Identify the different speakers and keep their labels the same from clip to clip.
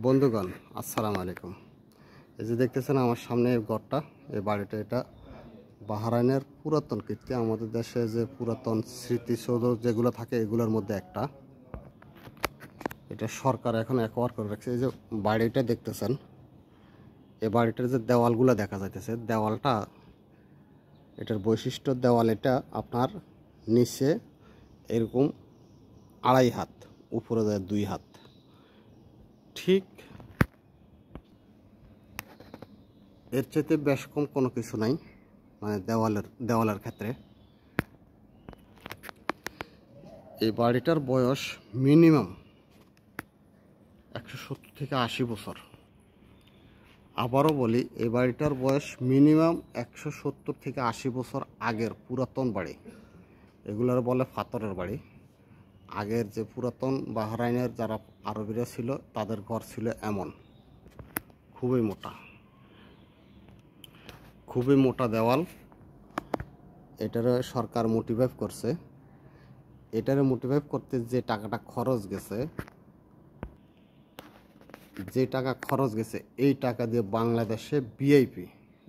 Speaker 1: বন্ধুগণ আসসালামু আলাইকুম। এই যে দেখতেছেন আমার সামনে এই ঘরটা, এই বাড়িটা, এটা বাহরাইনের পুরাতন কীর্তি। আমাদের দেশে যে পুরাতন স্মৃতিসৌধ যেগুলো থাকে এগুলোর মধ্যে একটা। এটা সরকার এখন অ্যাকোয়ার করে রাখছে। এই যে বাড়িটা দেখতেছেন, এই বাড়িটার যে দেওয়ালগুলো দেখা যাইতেছে, দেওয়ালটা, এটার বৈশিষ্ট্য, দেওয়াল এটা আপনার নিচে এরকম 2.5 হাত, উপরে যায় 2 হাত। ঠিক এর চাইতে বেশ কম কোনো কিছু নাই, মানে দেওয়ালের ক্ষেত্রে। এই বাড়িটার বয়স মিনিমাম 170 থেকে 80 বছর। আবারও বলি, এই বাড়িটার বয়স মিনিমাম 170 থেকে 80 বছর আগের পুরাতন বাড়ি। এগুলোর বলে পাথরের বাড়ি। আগের যে পুরাতন বাহরাইনের যারা আরবিরা ছিল তাদের ঘর ছিল এমন, খুবই মোটা, খুবই মোটা দেওয়াল। এটারে সরকার মোটিভেট করছে। এটারে মোটিভেট করতে যে টাকাটা খরচ গেছে, এই টাকা দিয়ে বাংলাদেশে ভিআইপি,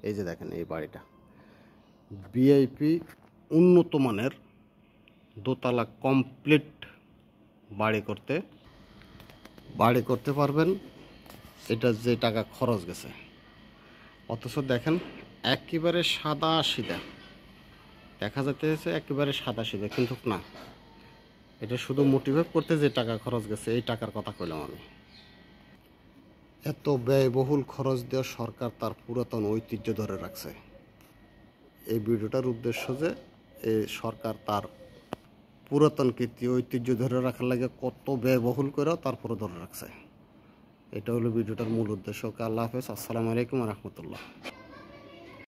Speaker 1: এই যে দেখেন এই বাড়িটা, ভিআইপি উন্নত মানের দোতলা কমপ্লিট বাড়ি করতে পারবেন। এটা যে টাকা খরচ গেছে, অথচ দেখেন একেবারে সাদা সিধা দেখা যাচ্ছে, একেবারে সাদা সিধা, কিন্তু না, এটা শুধু মোটিভেট করতে যে টাকা খরচ গেছে এই টাকার কথা কইলাম আমি। এত ব্যয়বহুল খরচ দিয়ে সরকার তার পুরাতন ঐতিহ্য ধরে রাখছে। এই ভিডিওটার উদ্দেশ্য যে এই সরকার তার পুরাতন কীর্তি ঐতিহ্য ধরে রাখার লাগে কত ব্যয়বহুল করেও তারপরে ধরে রাখছে। এটা হলো ভিডিওটার মূল উদ্দেশ্য। আল্লাহ হাফেজ, আসসালামু আলাইকুম ওয়া রাহমাতুল্লাহ।